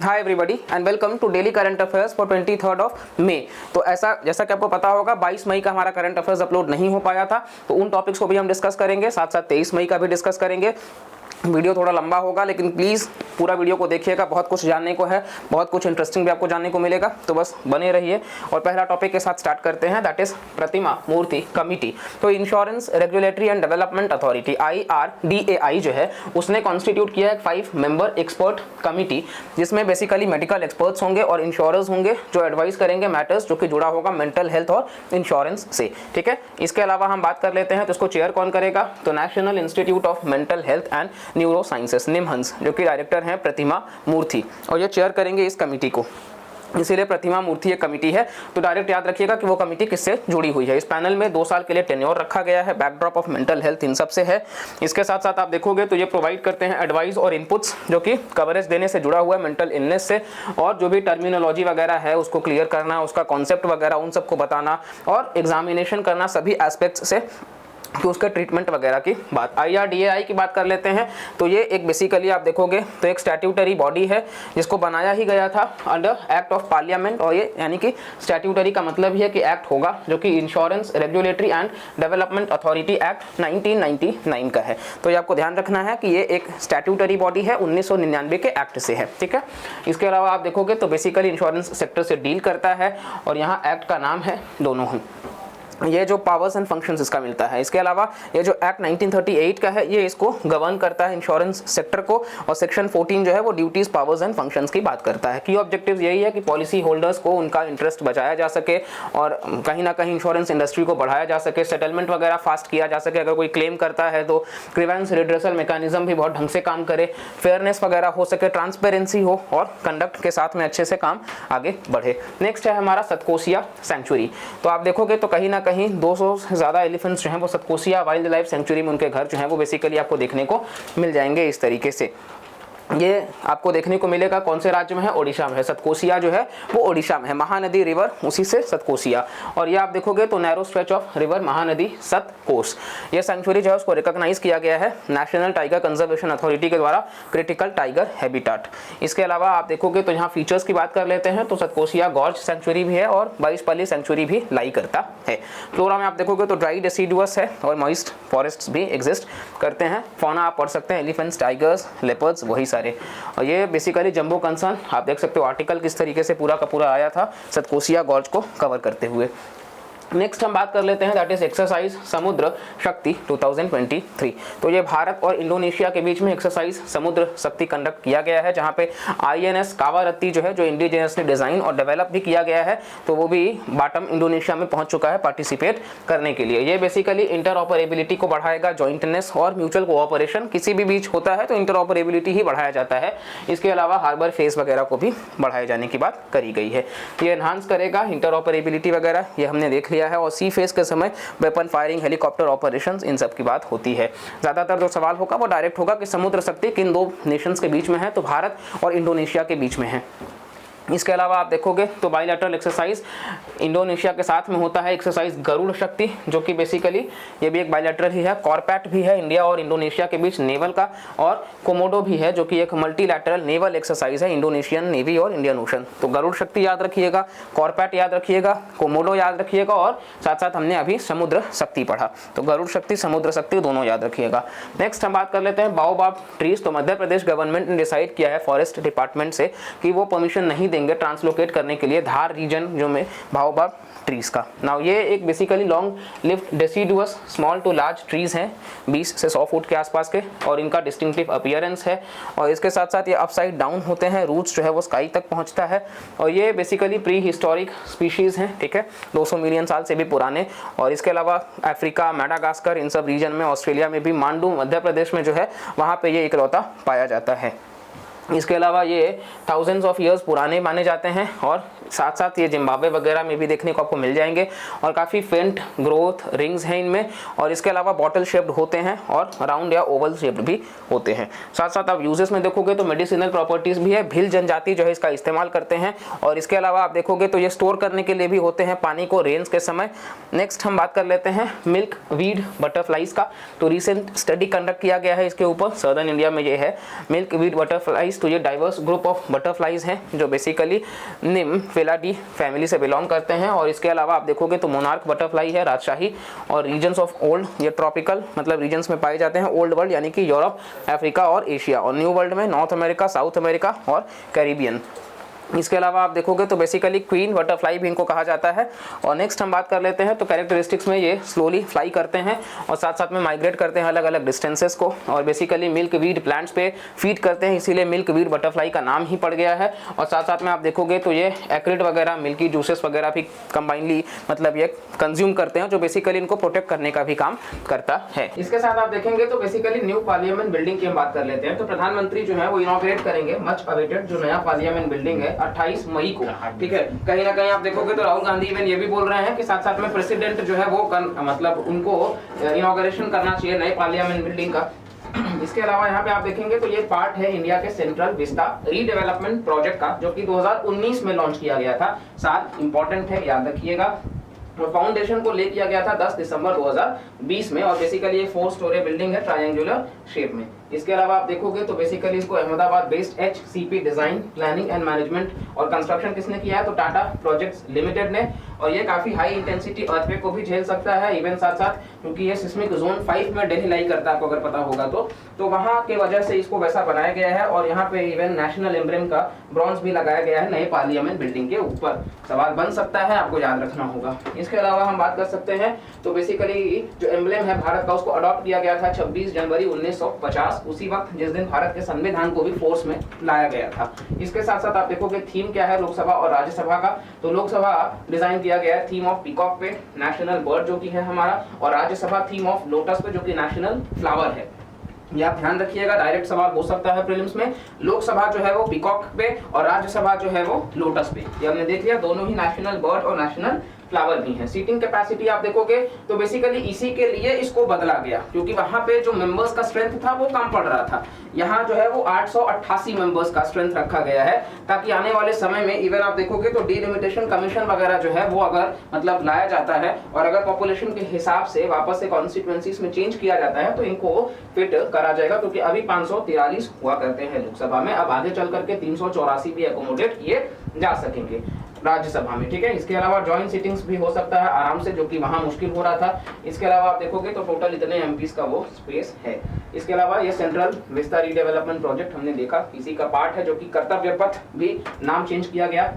Hi everybody and welcome to daily current affairs for 23 of May. तो ऐसा जैसा कि आपको पता होगा 22 मई का हमारा करंट अफेयर्स अपलोड नहीं हो पाया था, तो उन टॉपिक्स को भी हम डिस्कस करेंगे, साथ साथ 23 मई का भी डिस्कस करेंगे। वीडियो थोड़ा लंबा होगा लेकिन प्लीज़ पूरा वीडियो को देखिएगा, बहुत कुछ जानने को है, बहुत कुछ इंटरेस्टिंग भी आपको जानने को मिलेगा, तो बस बने रहिए। और पहला टॉपिक के साथ स्टार्ट करते हैं, that is Pratima Murthy committee. तो insurance regulatory and development authority IRDAI जो है उसने कॉन्स्टिट्यूट किया है 5 मेंबर एक्सपर्ट कमिटी, जिसमें बेसिकली मेडिकल एक्सपर्ट्स होंगे और इंश्योरर्स होंगे जो एडवाइस करेंगे मैटर्स जो कि जुड़ा होगा मेंटल हेल्थ और इंश्योरेंस से। ठीक है, इसके अलावा हम बात कर लेते हैं तो इसको चेयर कौन करेगा, तो national institute of mental health and neuro sciences NIMHANS, जो कि डायरेक्टर हैं प्रतिमा मूर्ति, और ये चेयर करेंगे इस कमेटी को, इसीलिए प्रतिमा मूर्ति एक कमेटी है। तो डायरेक्ट याद रखिएगा कि वो कमेटी किससे जुड़ी हुई है। इस पैनल में 2 साल के लिए टेन्योर रखा गया है, बैकड्रॉप ऑफ मेंटल हेल्थ इन सब से है। इसके साथ साथ आप देखोगे तो ये प्रोवाइड करते हैं एडवाइस और इनपुट्स जो कि कवरेज देने से जुड़ा हुआ है मेंटल इलनेस से, और जो भी टर्मिनोलॉजी वगैरह है उसको क्लियर करना, उसका कॉन्सेप्ट वगैरह उन सबको बताना और एग्जामिनेशन करना सभी एस्पेक्ट्स से, कि उसका ट्रीटमेंट वगैरह की बात। IRDAI की बात कर लेते हैं तो ये एक बेसिकली आप देखोगे तो एक स्टैट्यूटरी बॉडी है जिसको बनाया ही गया था अंडर एक्ट ऑफ पार्लियामेंट, और ये यानी कि स्टैट्यूटरी का मतलब ही है कि एक्ट होगा जो कि insurance regulatory and development authority act 1999 का है। तो ये आपको ध्यान रखना है कि ये एक स्टैट्यूटरी बॉडी है, 1999 के एक्ट से है। ठीक है, इसके अलावा आप देखोगे तो बेसिकली इंश्योरेंस सेक्टर से डील करता है, और यहाँ एक्ट का नाम है दोनों ही, ये जो पावर्स एंड फंक्शंस इसका मिलता है। इसके अलावा ये जो एक्ट 1938 का है ये इसको गवर्न करता है इंश्योरेंस सेक्टर को, और सेक्शन 14 जो है वो ड्यूटीज पावर्स एंड फंक्शंस की बात करता है। की ऑब्जेक्टिव्स यही है कि पॉलिसी होल्डर्स को उनका इंटरेस्ट बचाया जा सके और कहीं ना कहीं इंश्योरेंस इंडस्ट्री को बढ़ाया जा सके, सेटलमेंट वगैरह फास्ट किया जा सके, अगर कोई क्लेम करता है तो ग्रीवेंस रिड्रेसल मैकेनिज्म भी बहुत ढंग से काम करे, फेयरनेस वगैरह हो सके, ट्रांसपेरेंसी हो और कंडक्ट के साथ में अच्छे से काम आगे बढ़े। नेक्स्ट है हमारा सतकोसिया सेंचुरी। तो आप देखोगे तो कहीं ना कहीं 200 से ज़्यादा एलिफेंट्स जो हैं वो सतकोसिया वाइल्ड लाइफ सेंचुरी में उनके घर जो हैं वो बेसिकली आपको देखने को मिल जाएंगे इस तरीके से। ये आपको देखने को मिलेगा कौन से राज्य में है, ओडिशा में है। सतकोसिया जो है वो ओडिशा में है, महानदी रिवर उसी से सतकोसिया। और ये आप देखोगे तो narrow stretch of river Mahanadi Satkosia. ये सेंचुरी जो है उसको रिकॉग्नाइज किया गया है नेशनल टाइगर कंजर्वेशन अथॉरिटी के द्वारा क्रिटिकल टाइगर हैबिटाट। इसके अलावा आप देखोगे तो यहाँ फीचर्स की बात कर लेते हैं तो सतकोसिया गॉर्ज सेंचुरी भी है और बाईसपल्ली सेंचुरी भी लाई करता है। फ्लोरा में आप देखोगे तो ड्राई डेसिडुअस है और मॉइस्ट फॉरेस्ट भी एग्जिस्ट करते हैं। फौना आप पढ़ सकते हैं एलिफेंट्स, टाइगर्स, लेपर्ड्स, वही सारे। और ये बेसिकली जंबो कंसर्न आप देख सकते हो आर्टिकल किस तरीके से पूरा का पूरा आया था सतकोसिया गॉर्ज को कवर करते हुए। नेक्स्ट हम बात कर लेते हैं दैट इज एक्सरसाइज समुद्र शक्ति 2023। तो ये भारत और इंडोनेशिया के बीच में एक्सरसाइज समुद्र शक्ति कंडक्ट किया गया है, जहां पे INS कावारत्ती जो है जो इंडिजिनसली डिजाइन और डेवलप भी किया गया है, तो वो भी बाटम इंडोनेशिया में पहुंच चुका है पार्टिसिपेट करने के लिए। ये बेसिकली इंटरऑपरेबिलिटी को बढ़ाएगा, जॉइंटनेस और म्यूचुअल कोऑपरेशन किसी भी बीच होता है तो इंटरऑपरेबिलिटी ही बढ़ाया जाता है। इसके अलावा हार्बर फेस वगैरह को भी बढ़ाए जाने की बात करी गई है। ये एनहांस करेगा इंटरऑपरेबिलिटी वगैरह, ये हमने देख लिया है। और सी फेस के समय वेपन फायरिंग, हेलीकॉप्टर ऑपरेशंस, इन सब की बात होती है। ज्यादातर जो सवाल होगा वो डायरेक्ट होगा कि समुद्र शक्ति किन 2 नेशंस के बीच में है, तो भारत और इंडोनेशिया के बीच में है। इसके अलावा आप देखोगे तो बाइलैटरल एक्सरसाइज इंडोनेशिया के साथ में होता है एक्सरसाइज गरुड़ शक्ति, जो कि बेसिकली ये भी एक बाइलैटरल ही है। कॉर्पैट भी है इंडिया और इंडोनेशिया के बीच नेवल का, और कोमोडो भी है जो कि एक मल्टीलैटरल नेवल एक्सरसाइज है इंडोनेशियन नेवी और इंडियन ओशन। तो गरुड़ शक्ति याद रखिएगा, कॉर्पैट याद रखिएगा, कोमोडो याद रखिएगा, और साथ साथ हमने अभी समुद्र शक्ति पढ़ा, तो गरुड़ शक्ति समुद्र शक्ति दोनों याद रखिएगा। नेक्स्ट हम बात कर लेते हैं बाओबाब ट्रीज। तो मध्य प्रदेश गवर्नमेंट ने डिसाइड किया है फॉरेस्ट डिपार्टमेंट से कि वो परमिशन नहीं देंगे ट्रांसलोकेट करने के लिए धार रीजन जो में बाओबाब ट्रीज का। नाउ ये एक basically long lived deciduous small to large trees हैं 20 से 100 फुट के आसपास के, और इनका डिस्टिंक्टिव अपीयरेंस है। और इसके साथ साथ ये अपसाइड डाउन होते हैं, रूट्स जो है वो स्काई तक पहुंचता है, और ये बेसिकली प्री हिस्टोरिक स्पीशीज हैं। ठीक है, 200 मिलियन साल से भी पुराने। और इसके अलावा अफ्रीका, मेडागास्कर, इन सब रीजन में, ऑस्ट्रेलिया में भी, मांडू मध्य प्रदेश में जो है वहाँ पे ये इकलौता पाया जाता है। इसके अलावा ये थाउजेंड्स ऑफ ईयर्स पुराने माने जाते हैं, और साथ साथ ये जिम्बाब्वे वगैरह में भी देखने को आपको मिल जाएंगे, और काफ़ी फेंट ग्रोथ रिंग्स हैं इनमें, और इसके अलावा बॉटल शेप्ड होते हैं और राउंड या ओवल शेप्ड भी होते हैं। साथ साथ आप यूजेस में देखोगे तो मेडिसिनल प्रॉपर्टीज भी है, भील जनजाति जो है इसका इस्तेमाल करते हैं, और इसके अलावा आप देखोगे तो ये स्टोर करने के लिए भी होते हैं पानी को रेन्स के समय। नेक्स्ट हम बात कर लेते हैं मिल्क वीड बटरफ्लाइज का। तो रिसेंट स्टडी कंडक्ट किया गया है इसके ऊपर, सदर्न इंडिया में ये है मिल्क वीड बटरफ्लाइज तो ये डाइवर्स ग्रुप ऑफ बटरफ्लाइज हैं जो बेसिकली निम्न फेलाडी फैमिली से बिलोंग करते हैं। और इसके अलावा आप देखोगे तो मोनार्क बटरफ्लाई है, राजशाही, और रीजन्स ऑफ ओल्ड, ये ट्रॉपिकल मतलब रीजन्स में पाए जाते हैं। ओल्ड वर्ल्ड यानी कि यूरोप, अफ्रीका और एशिया, और न्यू वर्ल्ड में नॉर्थ अमेरिका, साउथ अमेरिका और कैरिबियन। इसके अलावा आप देखोगे तो बेसिकली क्वीन बटरफ्लाई भी इनको कहा जाता है। और नेक्स्ट हम बात कर लेते हैं तो कैरेक्टरिस्टिक्स में ये स्लोली फ्लाई करते हैं और साथ साथ में माइग्रेट करते हैं अलग अलग डिस्टेंसेस को, और बेसिकली मिल्क वीड प्लांट्स पे फीड करते हैं, इसीलिए मिल्क वीड बटरफ्लाई का नाम ही पड़ गया है। और साथ साथ में आप देखोगे तो ये एक्रिड वगैरह, मिल्की जूसेस वगैरह भी कंबाइनली मतलब ये कंज्यूम करते हैं, जो बेसिकली इनको प्रोटेक्ट करने का भी काम करता है। इसके साथ आप देखेंगे तो बेसिकली न्यू पार्लियामेंट बिल्डिंग की हम बात कर लेते हैं। तो प्रधानमंत्री जो है वो इनॉग्रेट करेंगे मच अवेटेड जो नया पार्लियामेंट बिल्डिंग है 28 मई को, ठीक है। कहीं ना कहीं आप देखोगे तो राहुल गांधी इवन ये भी बोल रहे हैं कि साथ साथ में प्रेसिडेंट जो है वो मतलब उनको इनॉग्रेशन करना चाहिए नए पार्लियामेंट बिल्डिंग का। इसके अलावा यहाँ पे आप देखेंगे तो ये पार्ट है इंडिया के सेंट्रल विस्टा रीडेवलपमेंट प्रोजेक्ट का, जो कि 2019 में लॉन्च किया गया था। साल इंपॉर्टेंट है, याद रखिएगा। फाउंडेशन को ले किया गया था 10 दिसंबर 2020 में, और बेसिकली ये 4 स्टोरी बिल्डिंग है ट्रायंगुलर शेप में। इसके अलावा आप देखोगे तो बेसिकली इसको Ahmedabad based HCP design planning and management और कंस्ट्रक्शन किसने किया है, तो टाटा प्रोजेक्ट्स लिमिटेड ने। और ये काफी हाई इंटेंसिटी अर्थक्वेक को भी झेल सकता है, इवन साथ साथ क्योंकि ये सिस्मिक जोन 5 में दिल्ली लाई करता है, आपको अगर पता होगा तो वहां के वजह से इसको वैसा बनाया गया है। और यहाँ पे इवन नेशनल एम्ब्लेम का ब्रॉन्ज भी लगाया गया है नए पार्लियामेंट बिल्डिंग के ऊपर। सवाल बन सकता है, आपको याद रखना होगा। इसके अलावा हम बात कर सकते हैं तो बेसिकली जो एम्ब्लेम है भारत का, उसको अडॉप्ट किया गया था 26 जनवरी 1950, उसी वक्त जिस दिन भारत के संविधान को भी फोर्स में लाया गया था। इसके साथ साथ आप देखोगे थीम क्या है लोकसभा और राज्यसभा का, तो लोकसभा डिजाइन किया गया है थीम ऑफ पीकॉक पे, नेशनल बर्ड जो कि है हमारा, और राज्यसभा थीम ऑफ लोटस पे जो कि नेशनल फ्लावर है। ये आप ध्यान रखिएगा, डायरेक्ट सवाल हो सकता है प्रीलिम्स में। लोकसभा जो है वो पीकॉक पे और राज्यसभा जो है वो लोटस पे। ये हमने देख लिया, दोनों ही नेशनल बर्ड और नेशनल फ्लावर भी हैं। सीटिंग कैपेसिटी आप देखोगे तो बेसिकली इसी के लिए इसको बदला गया, क्योंकि वहां पे जो मेंबर्स का स्ट्रेंथ था वो कम पड़ रहा था। यहाँ जो है वो 888 मेंबर्स का स्ट्रेंथ रखा गया है, ताकि आने वाले समय में इवन आप देखोगे तो डिलिमिटेशन कमीशन वगैरह जो है वो अगर मतलब लाया जाता है और अगर पॉपुलेशन के हिसाब से वापस से कॉन्स्टिट्यूएंसीज में चेंज किया जाता है तो इनको फिट करा जाएगा, क्योंकि अभी 543 हुआ करते हैं लोकसभा में, अब आगे चल करके 384 भी एकोमोडेट किए जा सकेंगे राज्यसभा में, ठीक है। इसके अलावा जॉइंट सीटिंग्स भी हो सकता है आराम से, जो कि वहां मुश्किल हो रहा था। इसके अलावा आप देखोगे तो टोटल इतने एमपीज का वो स्पेस है। इसके अलावा ये सेंट्रल विस्ता रीडेवलपमेंट प्रोजेक्ट हमने देखा, इसी का पार्ट है, जो कि कर्तव्य पथ भी नाम चेंज किया गया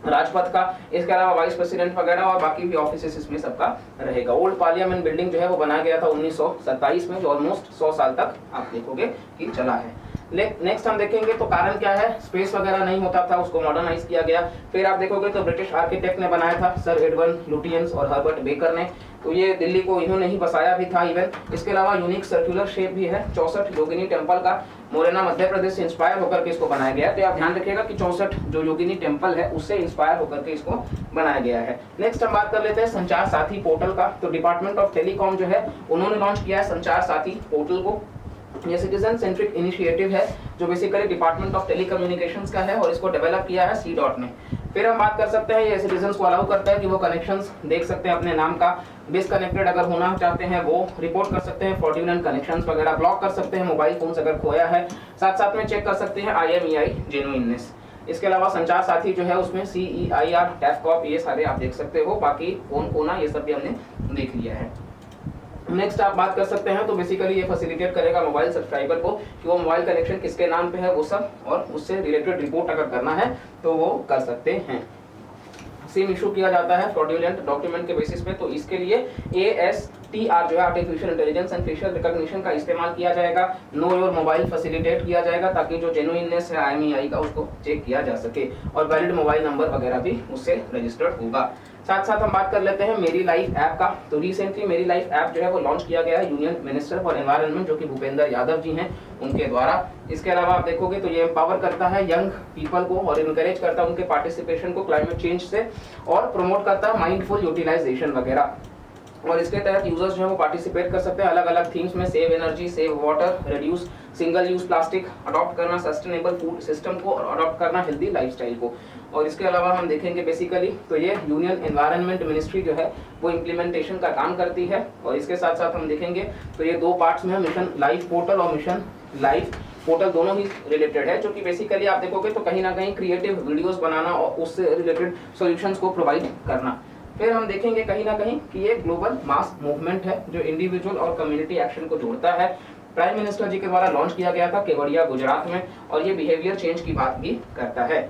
राजपथ का। इसके अलावा वाइस प्रेसिडेंट वगैरह और बाकी भी ऑफिसेस इसमें सबका रहेगा। ओल्ड पार्लियामेंट बिल्डिंग जो है वो बनाया गया था 1927 में, जो ऑलमोस्ट 100 साल तक आप देखोगे कि चला है। नेक्स्ट हम देखेंगे तो कारण क्या है, स्पेस वगैरह नहीं होता था, उसको मॉडर्नाइज किया गया। फिर आप देखोगे तो ब्रिटिश आर्किटेक्ट ने बनाया था, सर एडवर्ड लुटियंस और हर्बर्ट बेकर ने, तो ये दिल्ली को इन्होंने ही बसाया भी था इवन। इसके अलावा यूनिक सर्कुलर शेप भी है 64 योगिनी टेम्पल का, मोरेना मध्य प्रदेश से इंस्पायर होकर के इसको बनाया गया है। तो आप ध्यान रखिएगा कि 64 जो योगिनी टेम्पल है उससे इंस्पायर होकर के इसको बनाया गया है। नेक्स्ट हम बात कर लेते हैं संचार साथी पोर्टल का। तो डिपार्टमेंट ऑफ टेलीकॉम जो है उन्होंने लॉन्च किया है संचार साथी पोर्टल को। ये सिटीजन सेंट्रिक इनिशिएटिव है जो बेसिकली डिपार्टमेंट ऑफ टेलीकम्युनिकेशंस का है और इसको डेवलप किया है C.DOT ने। फिर हम बात कर सकते हैं ये सिटीजंस को अलाउ करता है कि वो कनेक्शंस देख सकते हैं अपने नाम का, डिसकनेक्टेड अगर होना चाहते हैं वो रिपोर्ट कर सकते हैं, फ्रॉडुलेंट कनेक्शंस वगैरह ब्लॉक कर सकते हैं, मोबाइल फोन अगर खोया है, साथ साथ में चेक कर सकते हैं IMEI जेन्युइननेस। इसके अलावा संचार साथी जो है उसमें CEIR, टैफकॉप, ये सारे आप देख सकते हो, बाकी फोन कोना ये सब भी हमने देख लिया है। नेक्स्ट आप बात कर सकते हैं तो बेसिकली ये फैसिलिटेट करेगा मोबाइल सब्सक्राइबर को कि वो मोबाइल कनेक्शन किसके नाम पे है वो सब, और उससे रिलेटेड रिपोर्ट अगर करना है तो वो कर सकते हैं। सिम इशू किया जाता है फ्रॉडुलेंट डॉक्यूमेंट के बेसिस पे, तो इसके लिए ASTR जो है artificial intelligence and facial recognition का इस्तेमाल किया जाएगा। नो योर मोबाइल फैसिलिटेट किया जाएगा ताकि जो जेन्युइननेस है IMEI का उसको चेक किया जा सके, और वैलिड मोबाइल नंबर वगैरह भी उससे रजिस्टर्ड होगा। साथ साथ हम बात कर लेते हैं मेरी लाइफ ऐप का। तो रिसेंटली मेरी लाइफ ऐप जो है वो लॉन्च किया गया है यूनियन मिनिस्टर फॉर एनवायरनमेंट जो कि भूपेंद्र यादव जी हैं उनके द्वारा। इसके अलावा आप देखोगे तो ये एम्पावर करता है यंग पीपल को और इनकरेज करता है उनके पार्टिसिपेशन को क्लाइमेट चेंज से, और प्रमोट करता है माइंडफुल यूटिलाइजेशन वगैरह। और इसके तहत यूजर्स जो है वो पार्टिसिपेट कर सकते हैं अलग अलग थीम्स में, save energy, save water, reduce single use plastic, adopt करना सस्टेनेबल फूड सिस्टम को, और अडॉप्ट करना हेल्दी लाइफस्टाइल को। और इसके अलावा हम देखेंगे बेसिकली तो ये यूनियन एनवायरनमेंट मिनिस्ट्री जो है वो इम्प्लीमेंटेशन का काम करती है। और इसके साथ साथ हम देखेंगे तो ये 2 पार्ट्स में है, मिशन लाइफ पोर्टल और मिशन लाइफ पोर्टल दोनों ही रिलेटेड है, जो कि बेसिकली आप देखोगे तो कहीं ना कहीं क्रिएटिव वीडियोस बनाना और उससे रिलेटेड सॉल्यूशंस को प्रोवाइड करना। फिर हम देखेंगे कहीं ना कहीं कि ये ग्लोबल मास मूवमेंट है जो इंडिविजुअल और कम्युनिटी एक्शन को जोड़ता है। प्राइम मिनिस्टर जी के द्वारा लॉन्च किया गया था केवड़िया गुजरात में, और ये बिहेवियर चेंज की बात भी करता है।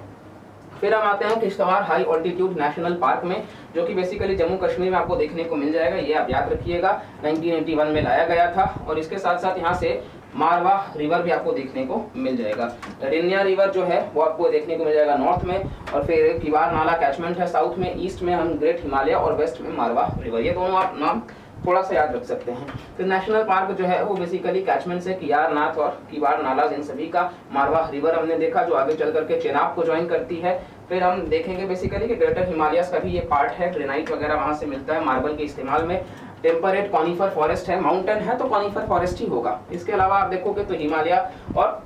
फिर हम आते हैं Kishtwar high altitude national park में, जो कि बेसिकली जम्मू कश्मीर में आपको देखने को मिल जाएगा। ये आप याद रखिएगा 1981 में लाया गया था। और इसके साथ साथ यहाँ से मारवा रिवर भी आपको देखने को मिल जाएगा। रिन्या रिवर जो है वो आपको देखने को मिल जाएगा नॉर्थ में, और फिर किवार नाला कैचमेंट है साउथ में, ईस्ट में हम ग्रेट हिमालय और वेस्ट में मारवा रिवर। ये दोनों आप नाम थोड़ा सा याद रख सकते हैं। फिर नेशनल पार्क जो है वो बेसिकली कैचमेंट से कियारनाथ और किवार नाला इन सभी का, मारवा रिवर हमने देखा जो आगे चल करके चेनाब को ज्वाइन करती है। फिर हम देखेंगे बेसिकली कि ग्रेटर हिमालयस का भी ये पार्ट है, ग्रेनाइट वगैरह वहां से मिलता है मार्बल के इस्तेमाल में। टेम्परेट कॉनिफर फॉरेस्ट है, माउंटेन है तो कॉनिफर फॉरेस्ट ही होगा। इसके अलावा आप देखोगे तो हिमालय और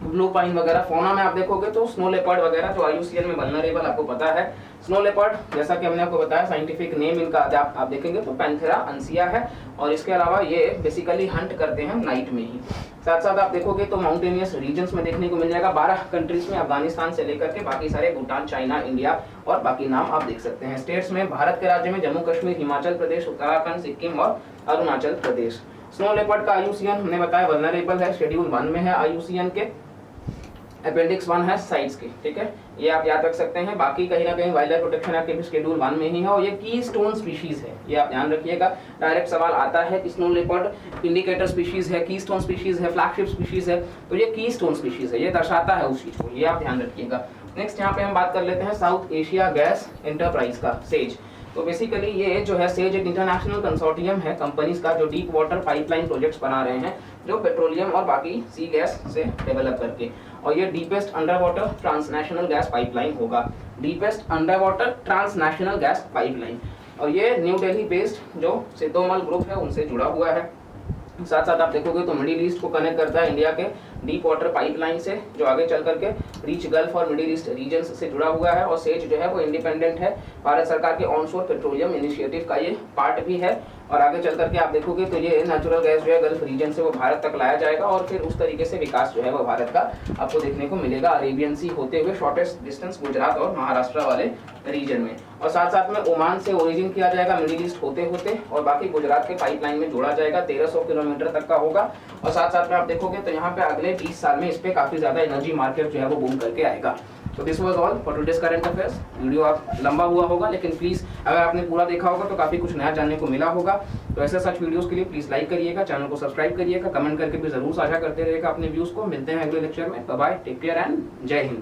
ब्लू पाइन वगैरह। फोना में आप देखोगे तो स्नो लेपर्ड वगैरह जो IUCN में वल्नरेबल आपको पता है। स्नो लेपर्ड जैसा कि हमने आपको बताया साइंटिफिक नेम इनका आप देखेंगे तो पैंथेरा अंसिया है, और इसके अलावा ये बेसिकली हंट करते हैं नाइट में ही। साथ साथ आप देखोगे तो माउंटेनियस रीजन्स में देखने को मिल जाएगा 12 कंट्रीज में, अफगानिस्तान से लेकर के बाकी सारे भूटान, चाइना, इंडिया और बाकी नाम आप देख सकते हैं। स्टेट्स में भारत के राज्य में जम्मू कश्मीर, हिमाचल प्रदेश, उत्तराखंड, सिक्किम और अरुणाचल प्रदेश। स्नो लेपर्ड का IUCN हमने बताया वल्नरेबल है, शेड्यूल 1 में है IUCN के, अपेंडिक्स 1 है साइट्स की, ठीक है, ये आप याद रख सकते हैं। बाकी कहीं ना कहीं वाइल्ड लाइफ प्रोटेक्शन एक्ट के शेड्यूल 1 में ही है, और ये की स्टोन स्पीशीज है, ये आप ध्यान रखिएगा। डायरेक्ट सवाल आता है कि स्नो लेपर्ड इंडिकेटर स्पीशीज है, की स्टोन स्पीशीज है, फ्लैगशिप स्पीशीज है, तो ये की स्टोन स्पीशीज है, ये दर्शाता है उस चीज को, ये आप ध्यान रखिएगा। नेक्स्ट यहाँ पे हम बात कर लेते हैं साउथ एशिया गैस एंटरप्राइज का, सेज। तो बेसिकली ये जो है सेज एक इंटरनेशनल कंसोर्टियम है कंपनीज का जो डीप वाटर पाइपलाइन प्रोजेक्ट्स बना रहे हैं, जो पेट्रोलियम और बाकी सी गैस से डेवलप करके, और ये deepest under water transnational gas pipeline होगा, deepest under water transnational gas pipeline. और ये न्यू दिल्ली बेस्ड जो सिद्धोमल ग्रुप है उनसे जुड़ा हुआ है। साथ साथ आप देखोगे तो मिडिल ईस्ट को कनेक्ट करता है इंडिया के डीप वाटर पाइपलाइन से, जो आगे चल करके रिच गल्फ और मिडिल ईस्ट रीजन्स से जुड़ा हुआ है। और सेज जो है वो इंडिपेंडेंट है, भारत सरकार के ऑनशोर पेट्रोलियम इनिशिएटिव का ये पार्ट भी है। और आगे चल करके आप देखोगे तो ये नेचुरल गैस जो है गल्फ रीजन से वो भारत तक लाया जाएगा, और फिर उस तरीके से विकास जो है वो भारत का आपको देखने को मिलेगा, अरेबियन सी होते हुए शॉर्टेस्ट डिस्टेंस गुजरात और महाराष्ट्र वाले रीजन में। और साथ साथ में ओमान से ओरिजिन किया जाएगा मिडिल ईस्ट होते होते, और बाकी गुजरात के पाइपलाइन में जोड़ा जाएगा, 1300 किलोमीटर तक का होगा। और साथ साथ में आप देखोगे तो यहाँ पे अगले 20 साल में इस पे काफी ज्यादा एनर्जी मार्केट जो है वो बूम करके आएगा। तो this was all for today's current affairs. Video आप लंबा हुआ होगा, लेकिन प्लीज अगर आपने पूरा देखा होगा तो काफी कुछ नया जानने को मिला होगा। तो ऐसे सच वीडियोस के लिए प्लीज लाइक करिएगा, चैनल को सब्सक्राइब करिएगा, कमेंट करके भी जरूर साझा करते रहिएगा अपने व्यूज को। मिलते हैं अगले लेक्चर में, bye bye, take care and जय हिंद।